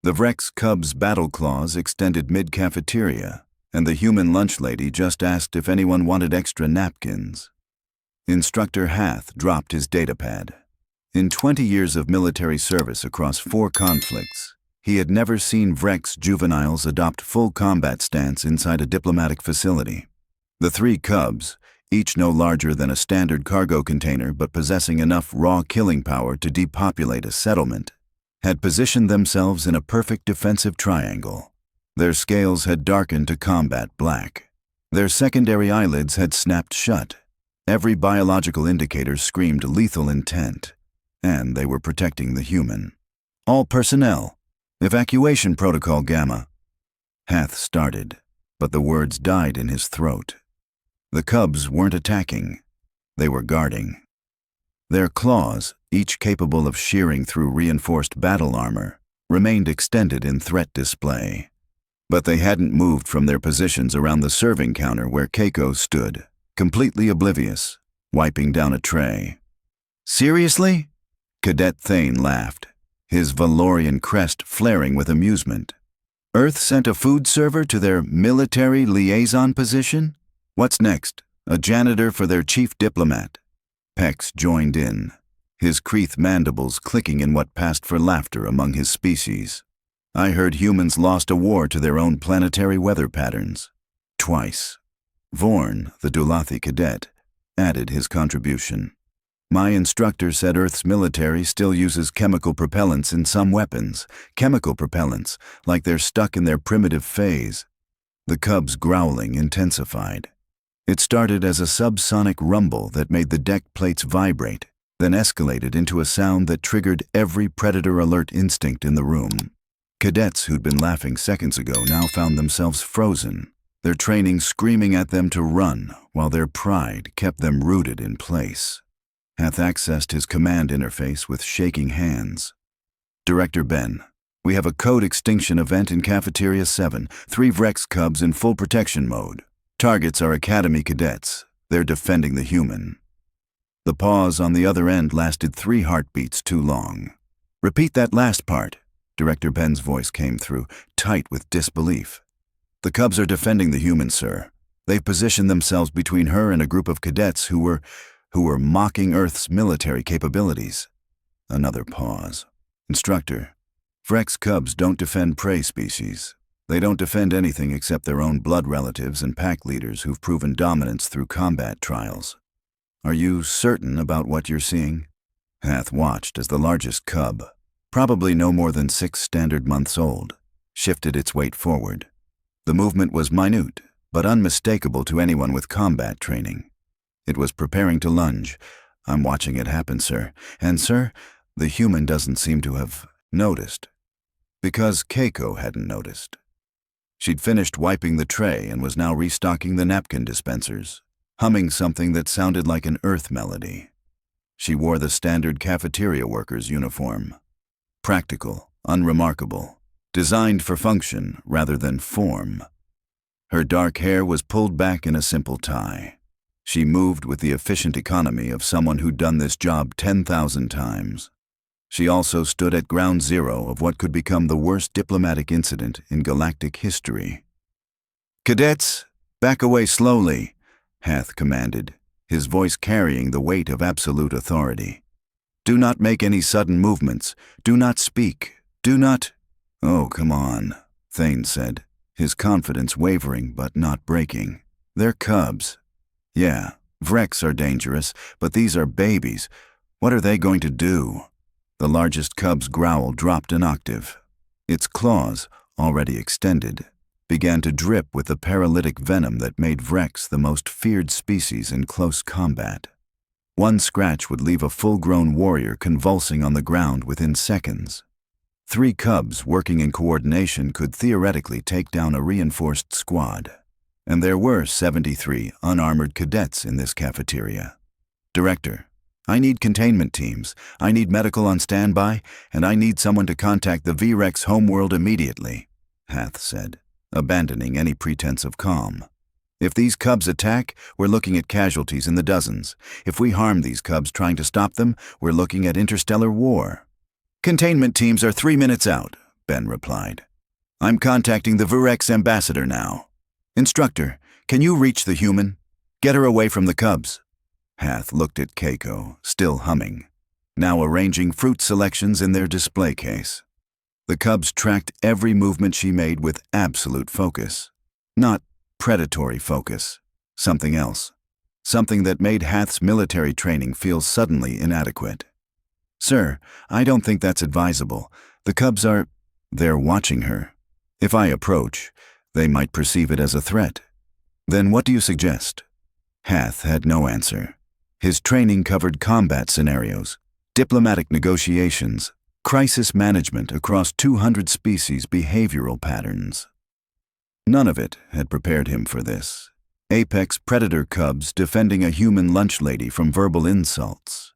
The Vrex Cub's battle claws extended mid-cafeteria, and the human lunch lady just asked if anyone wanted extra napkins. Instructor Hath dropped his datapad. In 20 years of military service across 4 conflicts, he had never seen Vrex juveniles adopt full combat stance inside a diplomatic facility. The 3 cubs, each no larger than a standard cargo container but possessing enough raw killing power to depopulate a settlement, had positioned themselves in a perfect defensive triangle. Their scales had darkened to combat black. Their secondary eyelids had snapped shut. Every biological indicator screamed lethal intent, and they were protecting the human. All personnel, evacuation protocol Gamma. Hath started, but the words died in his throat. The cubs weren't attacking. They were guarding. Their claws, each capable of shearing through reinforced battle armor, remained extended in threat display. But they hadn't moved from their positions around the serving counter where Keiko stood, completely oblivious, wiping down a tray. Seriously? Cadet Thane laughed, his Valorian crest flaring with amusement. Earth sent a food server to their military liaison position? What's next? A janitor for their chief diplomat. Pex joined in, his Creeth mandibles clicking in what passed for laughter among his species. I heard humans lost a war to their own planetary weather patterns. Twice. Vorn, the Dulathi cadet, added his contribution. My instructor said Earth's military still uses chemical propellants in some weapons. Chemical propellants, like they're stuck in their primitive phase. The cub's growling intensified. It started as a subsonic rumble that made the deck plates vibrate, then escalated into a sound that triggered every predator alert instinct in the room. Cadets who'd been laughing seconds ago now found themselves frozen, their training screaming at them to run, while their pride kept them rooted in place. Hath accessed his command interface with shaking hands. Director Ben, we have a code extinction event in Cafeteria 7, 3 Vrex cubs in full protection mode. Targets are Academy cadets. They're defending the human. The pause on the other end lasted 3 heartbeats too long. Repeat that last part. Director Ben's voice came through, tight with disbelief. The cubs are defending the human, sir. They've positioned themselves between her and a group of cadets who were mocking Earth's military capabilities. Another pause. Instructor, Vrex cubs don't defend prey species. They don't defend anything except their own blood relatives and pack leaders who've proven dominance through combat trials. Are you certain about what you're seeing? Hath watched as the largest cub, probably no more than 6 standard months old, shifted its weight forward. The movement was minute, but unmistakable to anyone with combat training. It was preparing to lunge. I'm watching it happen, sir. And, sir, the human doesn't seem to have noticed. Because Keiko hadn't noticed. She'd finished wiping the tray and was now restocking the napkin dispensers, humming something that sounded like an Earth melody. She wore the standard cafeteria worker's uniform. Practical, unremarkable, designed for function rather than form. Her dark hair was pulled back in a simple tie. She moved with the efficient economy of someone who'd done this job 10,000 times. She also stood at ground zero of what could become the worst diplomatic incident in galactic history. Cadets, back away slowly, Hath commanded, his voice carrying the weight of absolute authority. Do not make any sudden movements. Do not speak. Do not— Oh, come on, Thane said, his confidence wavering but not breaking. They're cubs. Yeah, Vrex are dangerous, but these are babies. What are they going to do? The largest cub's growl dropped an octave. Its claws, already extended, began to drip with the paralytic venom that made Vrex the most feared species in close combat. One scratch would leave a full-grown warrior convulsing on the ground within seconds. 3 cubs working in coordination could theoretically take down a reinforced squad. And there were 73 unarmored cadets in this cafeteria. Director, I need containment teams, I need medical on standby, and I need someone to contact the Vrex homeworld immediately, Hath said, abandoning any pretense of calm. If these cubs attack, we're looking at casualties in the dozens. If we harm these cubs trying to stop them, we're looking at interstellar war. Containment teams are 3 minutes out. Ben replied. I'm contacting the Vurex ambassador now. Instructor, can you reach the human? Get her away from the cubs. Hath looked at Keiko, still humming, now arranging fruit selections in their display case. The cubs tracked every movement she made with absolute focus. Not predatory focus, something else. Something that made Hath's military training feel suddenly inadequate. Sir, I don't think that's advisable. The cubs they're watching her. If I approach, they might perceive it as a threat. Then what do you suggest? Hath had no answer. His training covered combat scenarios, diplomatic negotiations, crisis management across 200 species behavioral patterns. None of it had prepared him for this. Apex predator cubs defending a human lunch lady from verbal insults.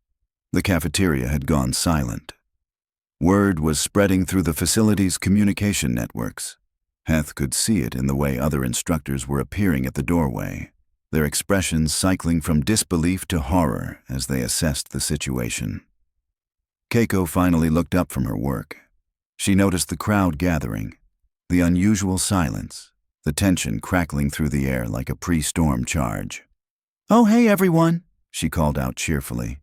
The cafeteria had gone silent. Word was spreading through the facility's communication networks. Hath could see it in the way other instructors were appearing at the doorway, their expressions cycling from disbelief to horror as they assessed the situation. Keiko finally looked up from her work. She noticed the crowd gathering, the unusual silence, the tension crackling through the air like a pre-storm charge. Oh, hey everyone, she called out cheerfully.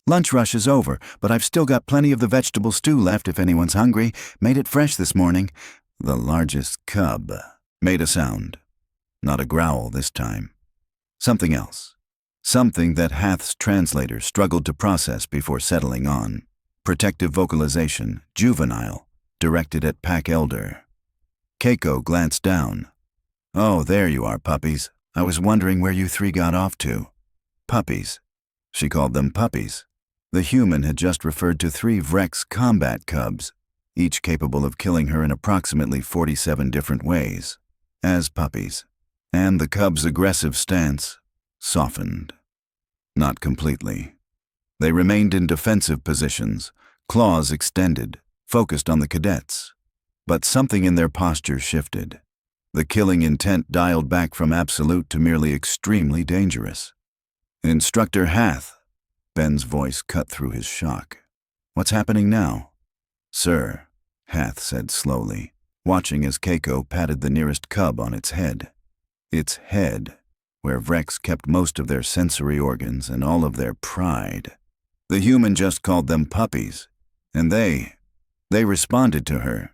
Lunch rush is over, but I've still got plenty of the vegetable stew left if anyone's hungry. Made it fresh this morning. The largest cub made a sound. Not a growl this time. Something else. Something that Hath's translator struggled to process before settling on. Protective vocalization, juvenile, directed at pack elder. Keiko glanced down. Oh, there you are, puppies. I was wondering where you three got off to. Puppies. She called them puppies. The human had just referred to 3 Vrex combat cubs, each capable of killing her in approximately 47 different ways, as puppies. And the cubs' aggressive stance softened. Not completely. They remained in defensive positions, claws extended, focused on the cadets. But something in their posture shifted. The killing intent dialed back from absolute to merely extremely dangerous. Instructor Hath. Ben's voice cut through his shock. What's happening now? Sir, Hath said slowly, watching as Keiko patted the nearest cub on its head. Its head, where Vrex kept most of their sensory organs and all of their pride. The human just called them puppies, and they responded to her.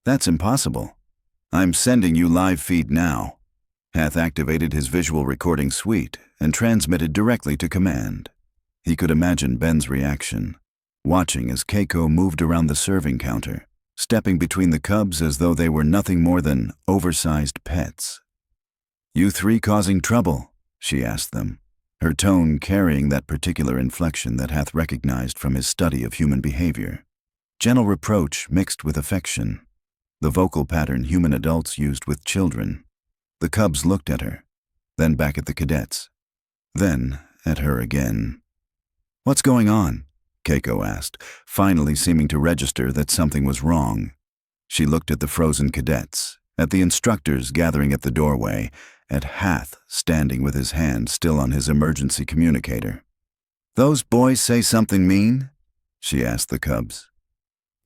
That's impossible. I'm sending you live feed now. Hath activated his visual recording suite and transmitted directly to command. He could imagine Ben's reaction, watching as Keiko moved around the serving counter, stepping between the cubs as though they were nothing more than oversized pets. You 3 causing trouble? She asked them, her tone carrying that particular inflection that Hath recognized from his study of human behavior. Gentle reproach mixed with affection, the vocal pattern human adults used with children. The cubs looked at her, then back at the cadets, then at her again. What's going on? Keiko asked, finally seeming to register that something was wrong. She looked at the frozen cadets, at the instructors gathering at the doorway, at Hath standing with his hand still on his emergency communicator. Those boys say something mean? She asked the cubs.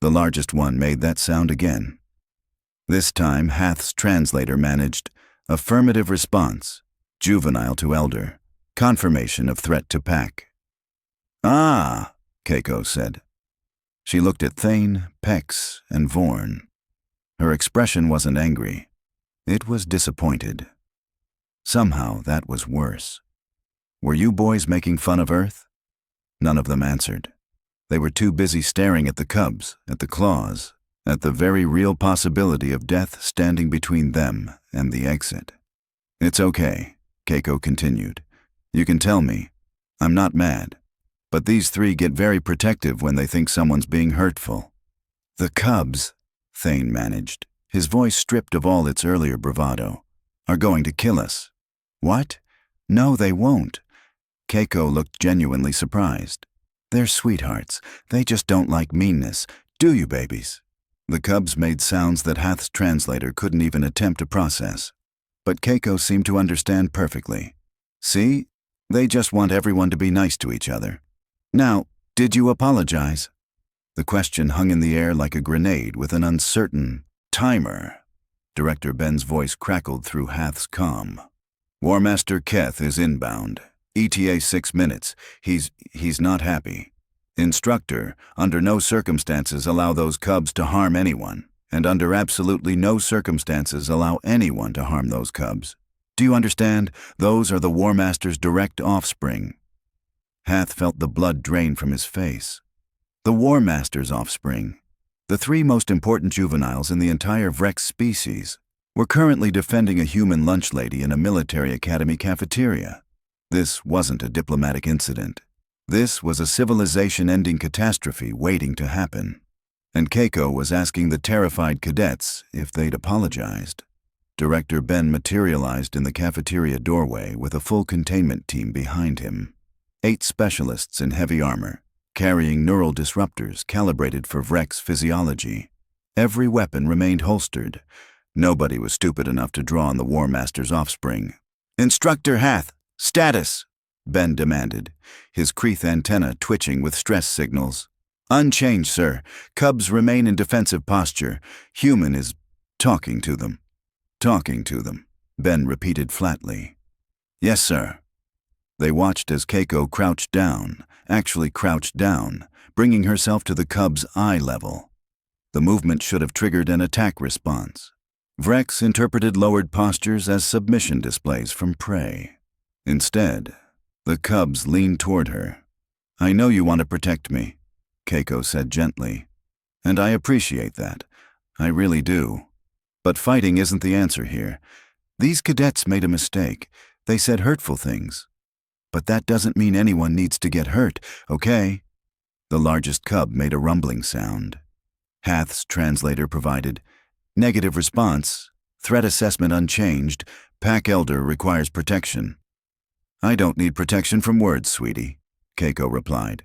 The largest one made that sound again. This time Hath's translator managed affirmative response, juvenile to elder, confirmation of threat to pack. Ah, Keiko said. She looked at Thane, Pex, and Vorn. Her expression wasn't angry. It was disappointed. Somehow that was worse. Were you boys making fun of Earth? None of them answered. They were too busy staring at the cubs, at the claws, at the very real possibility of death standing between them and the exit. It's okay, Keiko continued. You can tell me. I'm not mad. But these 3 get very protective when they think someone's being hurtful. The cubs, Thane managed, his voice stripped of all its earlier bravado, are going to kill us. What? No, they won't. Keiko looked genuinely surprised. They're sweethearts. They just don't like meanness. Do you, babies? The cubs made sounds that Hath's translator couldn't even attempt to process. But Keiko seemed to understand perfectly. See? They just want everyone to be nice to each other. Now, did you apologize? The question hung in the air like a grenade with an uncertain timer. Director Ben's voice crackled through Hath's comm. War Master Keth is inbound. ETA 6 minutes. He's not happy. Instructor, under no circumstances allow those cubs to harm anyone, and under absolutely no circumstances allow anyone to harm those cubs. Do you understand? Those are the War Master's direct offspring. Hath felt the blood drain from his face. The War Master's offspring, the 3 most important juveniles in the entire Vrex species, were currently defending a human lunch lady in a military academy cafeteria. This wasn't a diplomatic incident. This was a civilization-ending catastrophe waiting to happen. And Keiko was asking the terrified cadets if they'd apologized. Director Ben materialized in the cafeteria doorway with a full containment team behind him. 8 specialists in heavy armor, carrying neural disruptors calibrated for Vrex physiology. Every weapon remained holstered. Nobody was stupid enough to draw on the War Master's offspring. Instructor Hath, status, Ben demanded, his Kreeth antenna twitching with stress signals. Unchanged, sir. Cubs remain in defensive posture. Human is talking to them. Talking to them, Ben repeated flatly. Yes, sir. They watched as Keiko crouched down, actually crouched down, bringing herself to the cub's eye level. The movement should have triggered an attack response. Vrex interpreted lowered postures as submission displays from prey. Instead, the cubs leaned toward her. I know you want to protect me, Keiko said gently. And I appreciate that. I really do. But fighting isn't the answer here. These cadets made a mistake. They said hurtful things. But that doesn't mean anyone needs to get hurt, okay? The largest cub made a rumbling sound. Hath's translator provided, negative response, threat assessment unchanged, Pack Elder requires protection. I don't need protection from words, sweetie, Keiko replied.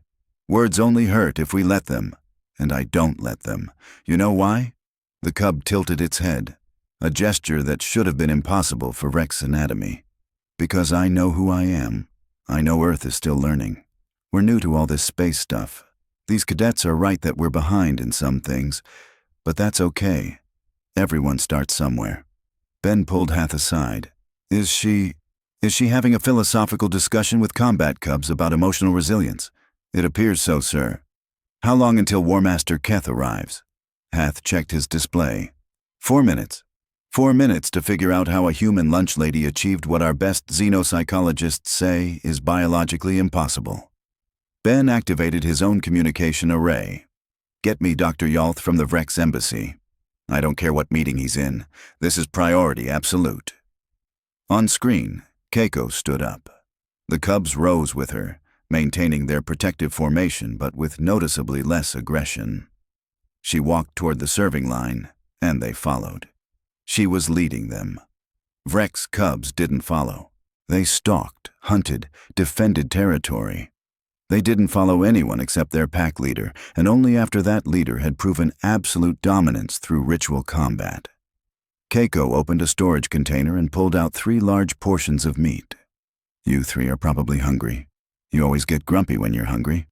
Words only hurt if we let them, and I don't let them. You know why? The cub tilted its head, a gesture that should have been impossible for Rex anatomy. Because I know who I am. I know Earth is still learning. We're new to all this space stuff. These cadets are right that we're behind in some things, but that's okay. Everyone starts somewhere. Ben pulled Hath aside. Is she having a philosophical discussion with combat cubs about emotional resilience? It appears so, sir. How long until War Master Keth arrives? Hath checked his display. 4 minutes. 4 minutes to figure out how a human lunch lady achieved what our best xenopsychologists say is biologically impossible. Ben activated his own communication array. Get me Dr. Yalth from the Vrex embassy. I don't care what meeting he's in. This is priority absolute. On screen, Keiko stood up. The cubs rose with her, maintaining their protective formation but with noticeably less aggression. She walked toward the serving line, and they followed. She was leading them. Vrex cubs didn't follow. They stalked, hunted, defended territory. They didn't follow anyone except their pack leader, and only after that leader had proven absolute dominance through ritual combat. Keiko opened a storage container and pulled out 3 large portions of meat. You 3 are probably hungry. You always get grumpy when you're hungry.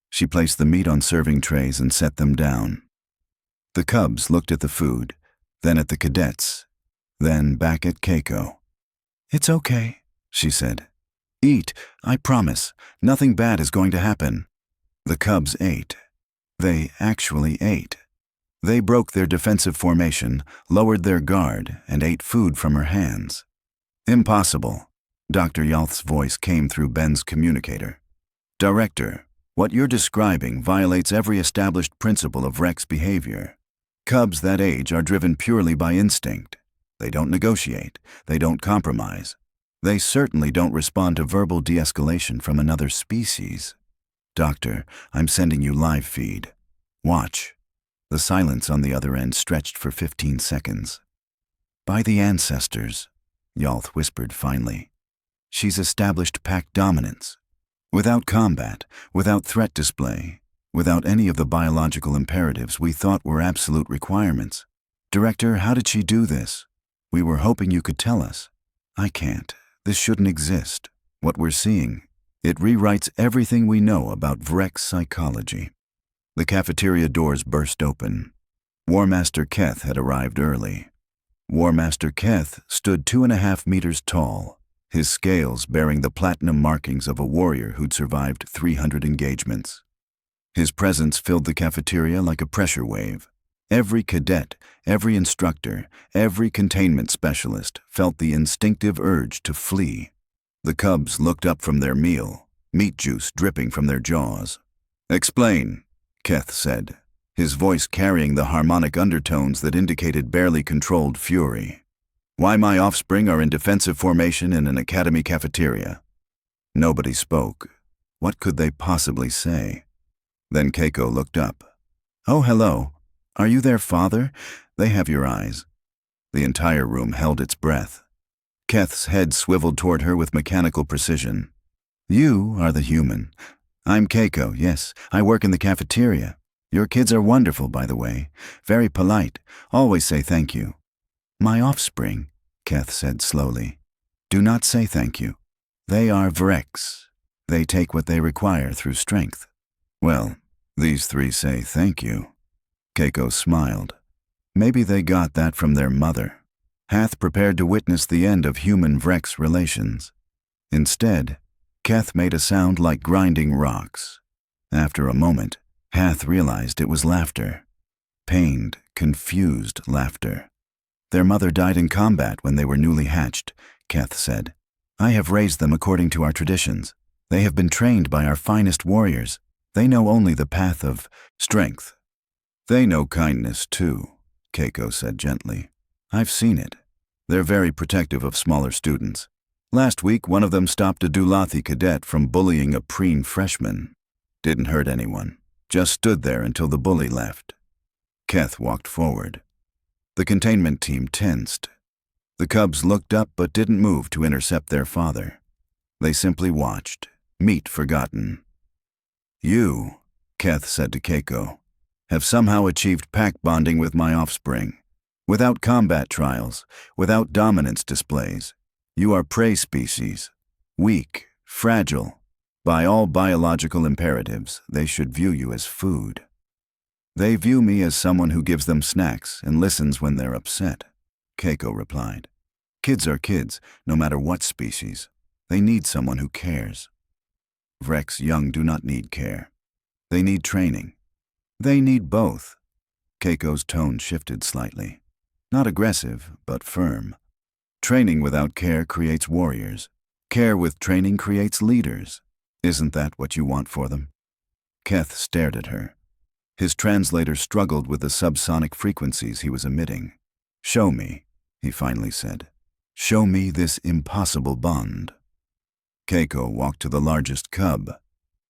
She placed the meat on serving trays and set them down. The cubs looked at the food, then at the cadets, then back at Keiko. It's okay, she said. Eat, I promise. Nothing bad is going to happen. The cubs ate. They actually ate. They broke their defensive formation, lowered their guard, and ate food from her hands. Impossible. Dr. Yalth's voice came through Ben's communicator. Director, what you're describing violates every established principle of Rex behavior. Cubs that age are driven purely by instinct. They don't negotiate. They don't compromise. They certainly don't respond to verbal de-escalation from another species. Doctor, I'm sending you live feed. Watch. The silence on the other end stretched for 15 seconds. By the ancestors, Yalth whispered finally. She's established pack dominance. Without combat, without threat display, without any of the biological imperatives we thought were absolute requirements. Director, how did she do this? We were hoping you could tell us. I can't. This shouldn't exist. What we're seeing, it rewrites everything we know about Vrex psychology. The cafeteria doors burst open. War Master Keth had arrived early. War Master Keth stood 2.5 meters tall, his scales bearing the platinum markings of a warrior who'd survived 300 engagements. His presence filled the cafeteria like a pressure wave. Every cadet, every instructor, every containment specialist felt the instinctive urge to flee. The cubs looked up from their meal, meat juice dripping from their jaws. "Explain," Keth said, his voice carrying the harmonic undertones that indicated barely controlled fury. "Why my offspring are in defensive formation in an academy cafeteria." Nobody spoke. What could they possibly say? Then Keiko looked up. "Oh, hello. Are you their father? They have your eyes." The entire room held its breath. Keth's head swiveled toward her with mechanical precision. "You are the human. I'm Keiko, yes. I work in the cafeteria. Your kids are wonderful, by the way. Very polite. Always say thank you." "My offspring," Keth said slowly. "Do not say thank you. They are Vrex. They take what they require through strength." "Well, these three say thank you." Keiko smiled. Maybe they got that from their mother. Hath prepared to witness the end of human-Vrex relations. Instead, Keth made a sound like grinding rocks. After a moment, Hath realized it was laughter. Pained, confused laughter. "Their mother died in combat when they were newly hatched," Keth said. "I have raised them according to our traditions. They have been trained by our finest warriors. They know only the path of strength." "They know kindness, too," Keiko said gently. "I've seen it. They're very protective of smaller students. Last week, one of them stopped a Dulathi cadet from bullying a preen freshman. Didn't hurt anyone. Just stood there until the bully left." Keth walked forward. The containment team tensed. The cubs looked up but didn't move to intercept their father. They simply watched, meat forgotten. "You," Keth said to Keiko, "have somehow achieved pack bonding with my offspring. Without combat trials, without dominance displays. You are prey species. Weak, fragile. By all biological imperatives, they should view you as food." "They view me as someone who gives them snacks and listens when they're upset," Keiko replied. "Kids are kids, no matter what species. They need someone who cares. Vrex young do not need care. They need training. They need both." Keiko's tone shifted slightly. Not aggressive, but firm. Training without care creates warriors. Care with training creates leaders. Isn't that what you want for them? Keth stared at her. His translator struggled with the subsonic frequencies he was emitting. "Show me," he finally said. "Show me this impossible bond." Keiko walked to the largest cub.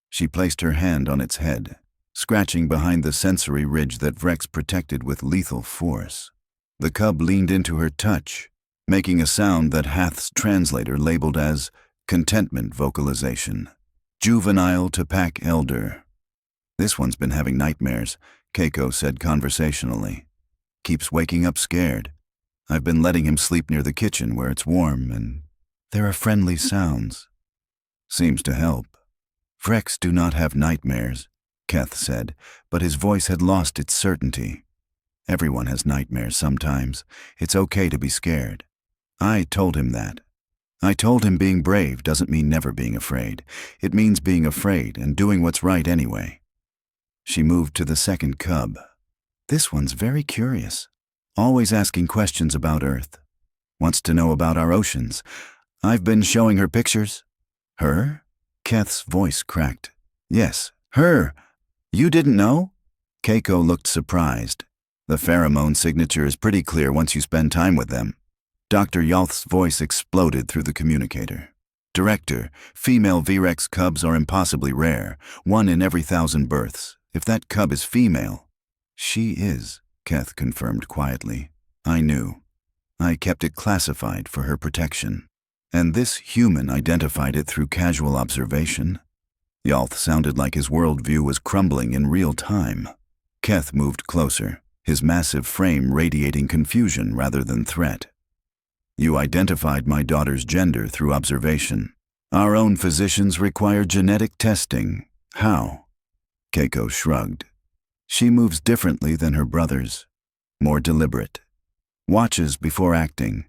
She placed her hand on its head, scratching behind the sensory ridge that Vrex protected with lethal force. The cub leaned into her touch, making a sound that Hath's translator labeled as contentment vocalization. Juvenile to pack elder. "This one's been having nightmares," Keiko said conversationally. "Keeps waking up scared. I've been letting him sleep near the kitchen where it's warm and there are friendly sounds. Seems to help." "Vrex do not have nightmares," Keth said, but his voice had lost its certainty. "Everyone has nightmares sometimes. It's okay to be scared." I told him that. I told him being brave doesn't mean never being afraid. It means being afraid and doing what's right anyway. She moved to the second cub. "This one's very curious. Always asking questions about Earth. Wants to know about our oceans. I've been showing her pictures." "Her?" Keth's voice cracked. "Yes, her. You didn't know?" Keiko looked surprised. "The pheromone signature is pretty clear once you spend time with them." Dr. Yalth's voice exploded through the communicator. "Director, female Vrex cubs are impossibly rare, 1 in every 1,000 births. If that cub is female—" "She is," Keth confirmed quietly. "I knew. I kept it classified for her protection. And this human identified it through casual observation." Yalth sounded like his worldview was crumbling in real time. Keth moved closer, his massive frame radiating confusion rather than threat. "You identified my daughter's gender through observation. Our own physicians require genetic testing. How?" Keiko shrugged. She moves differently than her brothers, more deliberate. Watches before acting.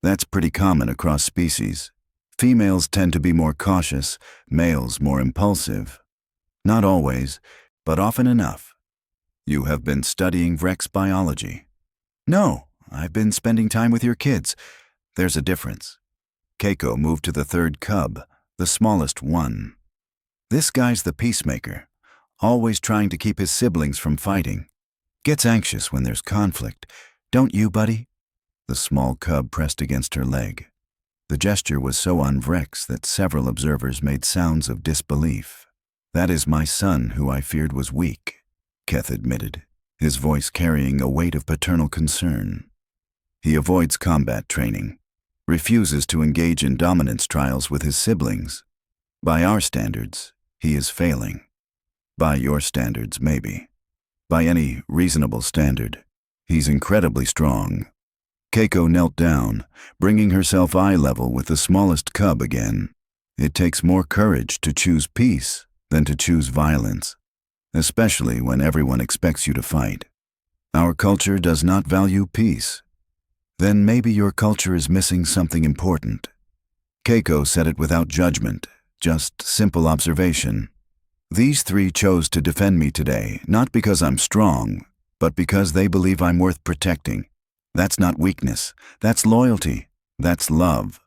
That's pretty common across species. Females tend to be more cautious, males more impulsive. Not always, but often enough. You have been studying Vrex biology. No, I've been spending time with your kids. There's a difference. Keiko moved to the third cub, the smallest one. This guy's the peacemaker, always trying to keep his siblings from fighting. Gets anxious when there's conflict. Don't you, buddy? The small cub pressed against her leg. The gesture was so un-Vrex that several observers made sounds of disbelief. That is my son, who I feared was weak, Keth admitted, his voice carrying a weight of paternal concern. He avoids combat training, refuses to engage in dominance trials with his siblings. By our standards, he is failing. By your standards, maybe. By any reasonable standard, he's incredibly strong. Keiko knelt down, bringing herself eye level with the smallest cub again. It takes more courage to choose peace than to choose violence, especially when everyone expects you to fight. Our culture does not value peace. Then maybe your culture is missing something important. Keiko said it without judgment, just simple observation. These three chose to defend me today, not because I'm strong, but because they believe I'm worth protecting. That's not weakness. That's loyalty. That's love.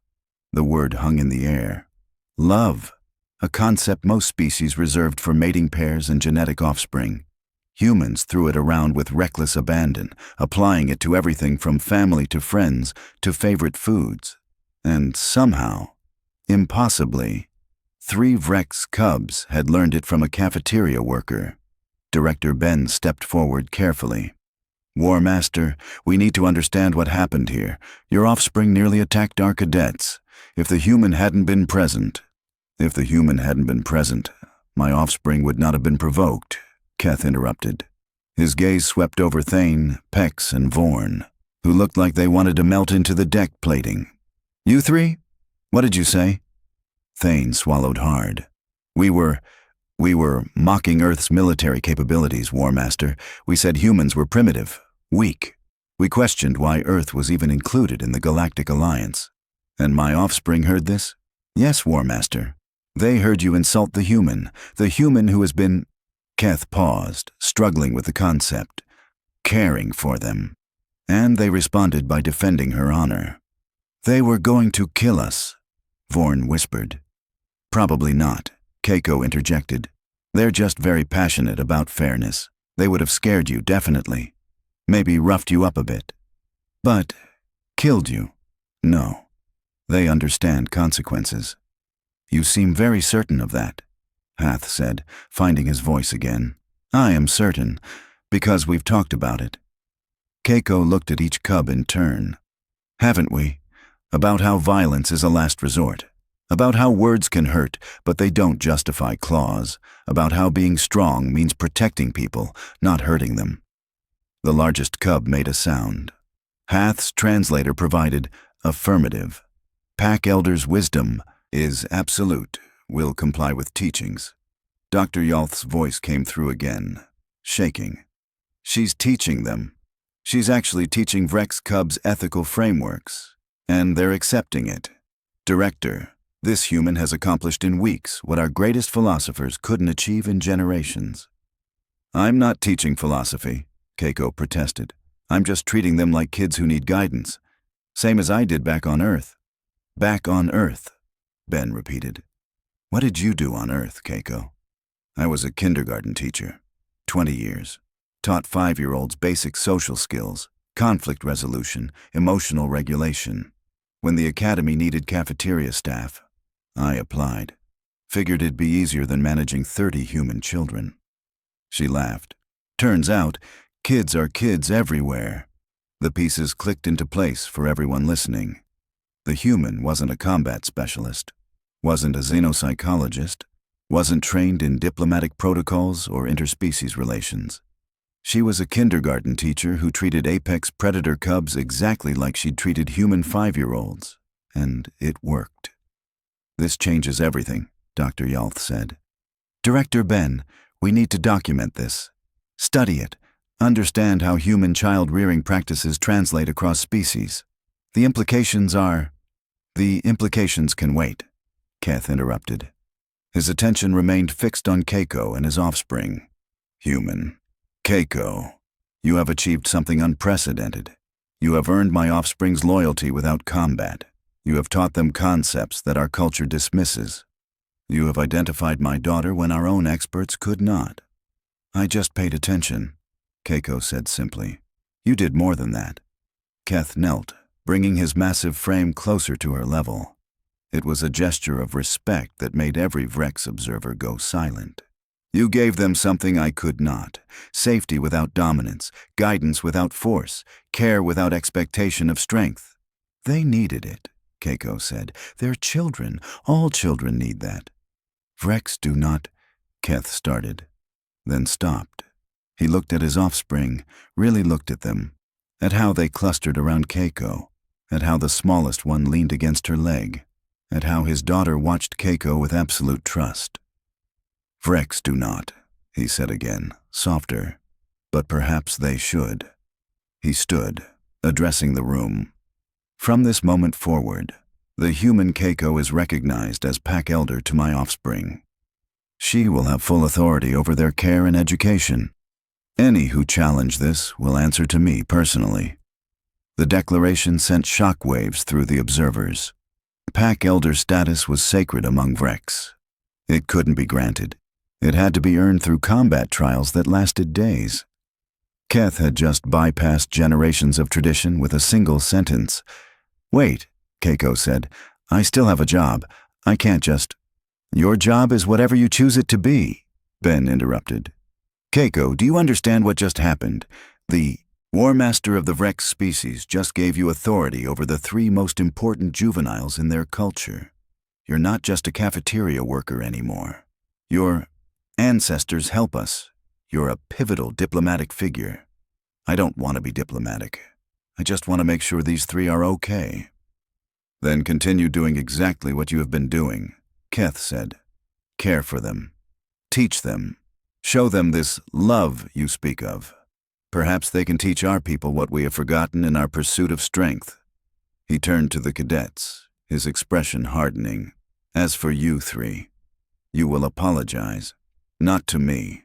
The word hung in the air. Love, a concept most species reserved for mating pairs and genetic offspring. Humans threw it around with reckless abandon, applying it to everything from family to friends to favorite foods. And somehow, impossibly, 3 Vrex cubs had learned it from a cafeteria worker. Director Ben stepped forward carefully. War Master, we need to understand what happened here. Your offspring nearly attacked our cadets. If the human hadn't been present, my offspring would not have been provoked, Keth interrupted. His gaze swept over Thane, Pex, and Vorn, who looked like they wanted to melt into the deck plating. You three? What did you say? Thane swallowed hard. We were mocking Earth's military capabilities, War Master. We said humans were primitive, weak. We questioned why Earth was even included in the Galactic Alliance. And my offspring heard this? Yes, War Master. They heard you insult the human who has been... Keth paused, struggling with the concept, caring for them. And they responded by defending her honor. They were going to kill us, Vorn whispered. Probably not, Keiko interjected. They're just very passionate about fairness. They would have scared you, definitely. Maybe roughed you up a bit. But killed you? No. They understand consequences. You seem very certain of that, Hath said, finding his voice again. I am certain, because we've talked about it. Keiko looked at each cub in turn. Haven't we? About how violence is a last resort. About how words can hurt, but they don't justify claws. About how being strong means protecting people, not hurting them. The largest cub made a sound. Hath's translator provided affirmative. Pack Elder's wisdom is absolute, will comply with teachings. Dr. Yalth's voice came through again, shaking. She's teaching them. She's actually teaching Vrex cubs ethical frameworks, and they're accepting it. Director, this human has accomplished in weeks what our greatest philosophers couldn't achieve in generations. I'm not teaching philosophy, Keiko protested. I'm just treating them like kids who need guidance. Same as I did back on Earth. Back on Earth, Ben repeated. What did you do on Earth, Keiko? I was a kindergarten teacher, 20 years. Taught 5-year-olds basic social skills, conflict resolution, emotional regulation. When the academy needed cafeteria staff, I applied. Figured it'd be easier than managing 30 human children. She laughed. Turns out, kids are kids everywhere. The pieces clicked into place for everyone listening. The human wasn't a combat specialist, wasn't a xenopsychologist, wasn't trained in diplomatic protocols or interspecies relations. She was a kindergarten teacher who treated apex predator cubs exactly like she'd treated human 5-year-olds, and it worked. This changes everything, Dr. Yalth said. Director Ben, we need to document this. Study it. Understand how human child rearing practices translate across species. The implications can wait, Keth interrupted. His attention remained fixed on Keiko and his offspring. Human. Keiko, you have achieved something unprecedented. You have earned my offspring's loyalty without combat. You have taught them concepts that our culture dismisses. You have identified my daughter when our own experts could not. I just paid attention, Keiko said simply. You did more than that. Keth knelt, bringing his massive frame closer to her level. It was a gesture of respect that made every Vrex observer go silent. You gave them something I could not: safety without dominance, guidance without force, care without expectation of strength. They needed it, Keiko said. They're children. All children need that. Vrex do not, Keth started, then stopped. He looked at his offspring, really looked at them, at how they clustered around Keiko, at how the smallest one leaned against her leg, at how his daughter watched Keiko with absolute trust. Vrex do not, he said again, softer, but perhaps they should. He stood, addressing the room. From this moment forward, the human Keiko is recognized as pack elder to my offspring. She will have full authority over their care and education. Any who challenge this will answer to me personally. The declaration sent shockwaves through the observers. Pack elder status was sacred among Vrex. It couldn't be granted. It had to be earned through combat trials that lasted days. Keth had just bypassed generations of tradition with a single sentence. Wait, Keiko said. I still have a job. I can't just... Your job is whatever you choose it to be, Ben interrupted. Keiko, do you understand what just happened? The War Master of the Vrex species just gave you authority over the 3 most important juveniles in their culture. You're not just a cafeteria worker anymore. Your ancestors help us. You're a pivotal diplomatic figure. I don't want to be diplomatic. I just want to make sure these 3 are okay. Then continue doing exactly what you have been doing, Keth said. Care for them. Teach them. Show them this love you speak of. Perhaps they can teach our people what we have forgotten in our pursuit of strength. He turned to the cadets, his expression hardening. As for you 3, you will apologize. Not to me,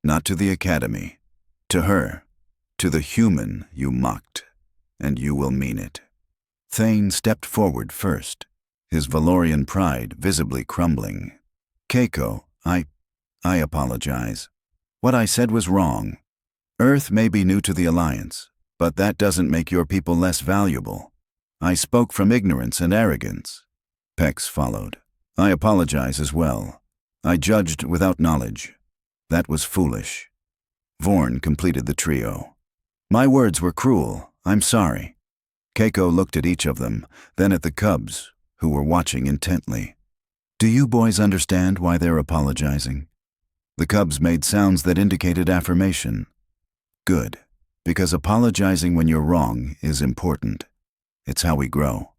not to the academy, to her, to the human you mocked, and you will mean it. Thane stepped forward first, his Valorian pride visibly crumbling. Keiko, I apologize. What I said was wrong. Earth may be new to the Alliance, but that doesn't make your people less valuable. I spoke from ignorance and arrogance. Pex followed. I apologize as well. I judged without knowledge. That was foolish. Vorn completed the trio. My words were cruel. I'm sorry. Keiko looked at each of them, then at the cubs, who were watching intently. Do you boys understand why they're apologizing? The cubs made sounds that indicated affirmation. Good, because apologizing when you're wrong is important. It's how we grow.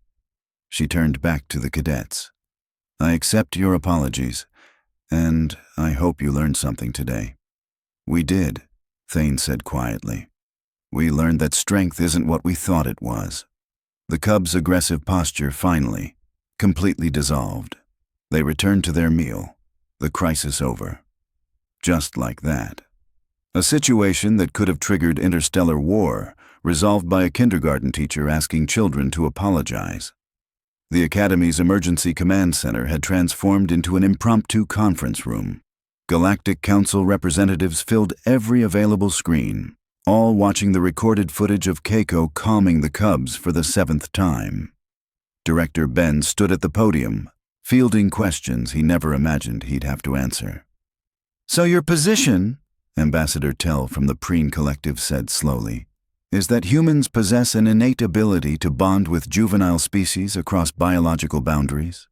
She turned back to the cadets. I accept your apologies, and I hope you learned something today. We did, Thane said quietly. We learned that strength isn't what we thought it was. The cubs' aggressive posture finally, completely dissolved. They returned to their meal, the crisis over. Just like that. A situation that could have triggered interstellar war, resolved by a kindergarten teacher asking children to apologize. The Academy's Emergency Command Center had transformed into an impromptu conference room. Galactic Council representatives filled every available screen, all watching the recorded footage of Keiko calming the cubs for the 7th time. Director Ben stood at the podium, fielding questions he never imagined he'd have to answer. So your position, Ambassador Tell from the Preen Collective said slowly, is that humans possess an innate ability to bond with juvenile species across biological boundaries?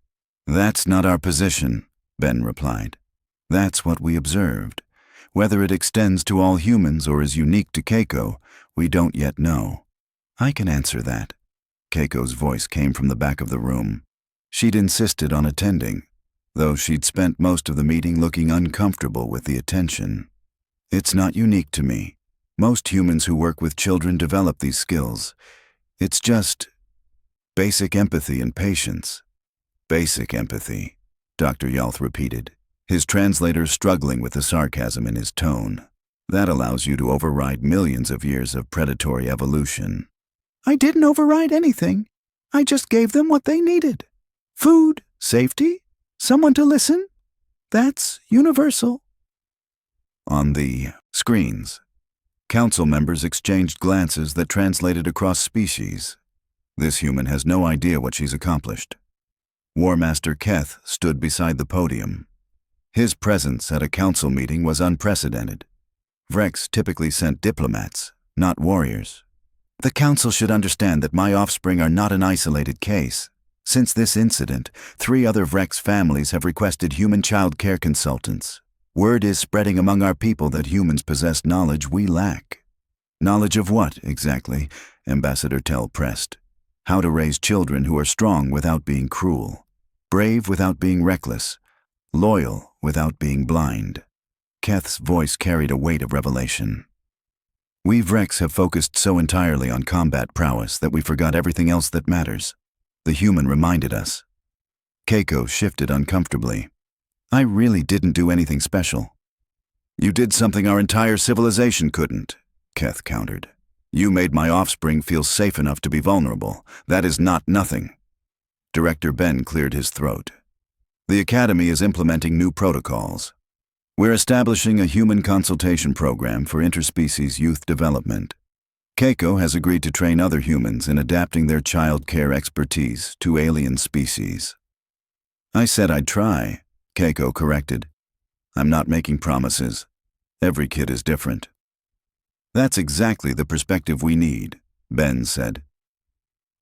That's not our position, Ben replied. That's what we observed. Whether it extends to all humans or is unique to Keiko, we don't yet know. I can answer that. Keiko's voice came from the back of the room. She'd insisted on attending, though she'd spent most of the meeting looking uncomfortable with the attention. It's not unique to me. Most humans who work with children develop these skills. It's just basic empathy and patience. Basic empathy, Dr. Yalth repeated, his translator struggling with the sarcasm in his tone. That allows you to override millions of years of predatory evolution. I didn't override anything. I just gave them what they needed. Food, safety, someone to listen. That's universal. On the screens, council members exchanged glances that translated across species. This human has no idea what she's accomplished. War Master Keth stood beside the podium. His presence at a council meeting was unprecedented. Vrex typically sent diplomats, not warriors. The council should understand that my offspring are not an isolated case. Since this incident, 3 other Vrex families have requested human child care consultants. Word is spreading among our people that humans possess knowledge we lack. Knowledge of what, exactly? Ambassador Tell pressed. How to raise children who are strong without being cruel, brave without being reckless, loyal without being blind. Keth's voice carried a weight of revelation. We Vrex have focused so entirely on combat prowess that we forgot everything else that matters. The human reminded us. Keiko shifted uncomfortably. I really didn't do anything special. You did something our entire civilization couldn't, Keth countered. You made my offspring feel safe enough to be vulnerable. That is not nothing. Director Ben cleared his throat. The Academy is implementing new protocols. We're establishing a human consultation program for interspecies youth development. Keiko has agreed to train other humans in adapting their child care expertise to alien species. I said I'd try, Keiko corrected. I'm not making promises. Every kid is different. That's exactly the perspective we need, Ben said.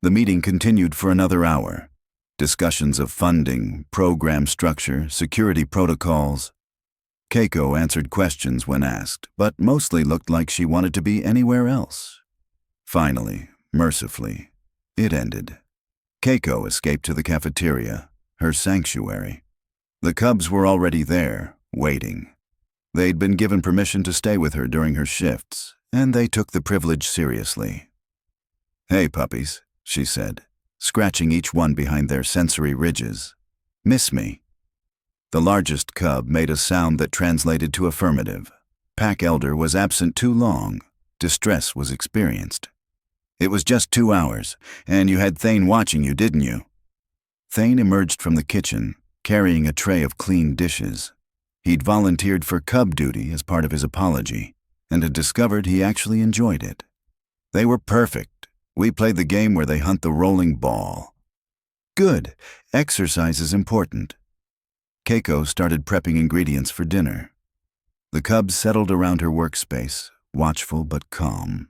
The meeting continued for another hour. Discussions of funding, program structure, security protocols. Keiko answered questions when asked, but mostly looked like she wanted to be anywhere else. Finally, mercifully, it ended. Keiko escaped to the cafeteria, her sanctuary. The cubs were already there, waiting. They'd been given permission to stay with her during her shifts, and they took the privilege seriously. Hey, puppies, she said, scratching each one behind their sensory ridges. Miss me? The largest cub made a sound that translated to affirmative. Pack Elder was absent too long. Distress was experienced. It was just 2 hours, and you had Thane watching you, didn't you? Thane emerged from the kitchen, carrying a tray of clean dishes. He'd volunteered for cub duty as part of his apology, and had discovered he actually enjoyed it. They were perfect. We played the game where they hunt the rolling ball. Good. Exercise is important. Keiko started prepping ingredients for dinner. The cubs settled around her workspace, watchful but calm.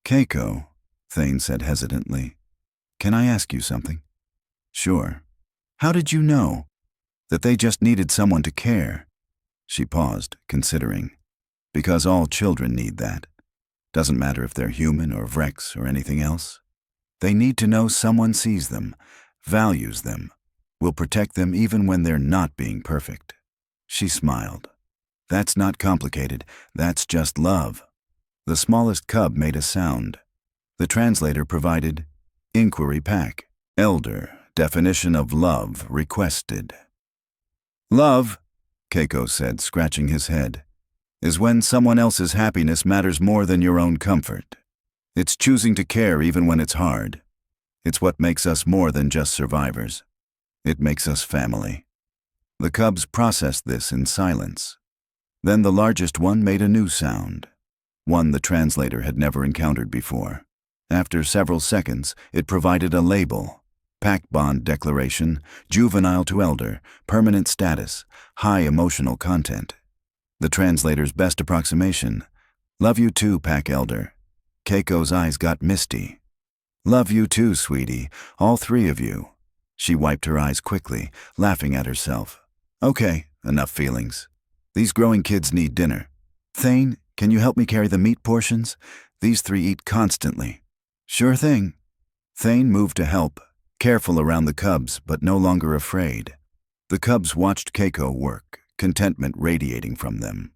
Keiko, Thane said hesitantly, can I ask you something? Sure. How did you know? That they just needed someone to care? She paused, considering. Because all children need that. Doesn't matter if they're human or Vrex or anything else. They need to know someone sees them, values them, will protect them even when they're not being perfect. She smiled. That's not complicated. That's just love. The smallest cub made a sound. The translator provided, Inquiry Pack, Elder, definition of love requested. Love, Keiko said, scratching his head, is when someone else's happiness matters more than your own comfort. It's choosing to care even when it's hard. It's what makes us more than just survivors. It makes us family. The cubs processed this in silence. Then the largest one made a new sound, one the translator had never encountered before. After several seconds, it provided a label, Pack Bond Declaration, Juvenile to Elder, Permanent Status, High Emotional Content. The translator's best approximation, Love you too, Pack Elder. Keiko's eyes got misty. Love you too, sweetie, all 3 of you. She wiped her eyes quickly, laughing at herself. Okay, enough feelings. These growing kids need dinner. Thane, can you help me carry the meat portions? These 3 eat constantly. Sure thing. Thane moved to help, careful around the cubs, but no longer afraid. The cubs watched Keiko work, contentment radiating from them.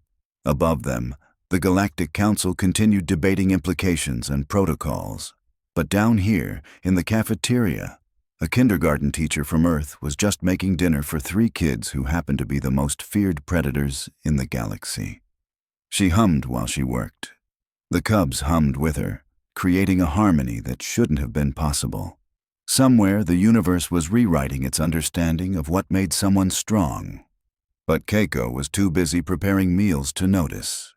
Above them, the Galactic Council continued debating implications and protocols. But down here, in the cafeteria, a kindergarten teacher from Earth was just making dinner for 3 kids who happened to be the most feared predators in the galaxy. She hummed while she worked. The cubs hummed with her, creating a harmony that shouldn't have been possible. Somewhere, the universe was rewriting its understanding of what made someone strong. But Keiko was too busy preparing meals to notice.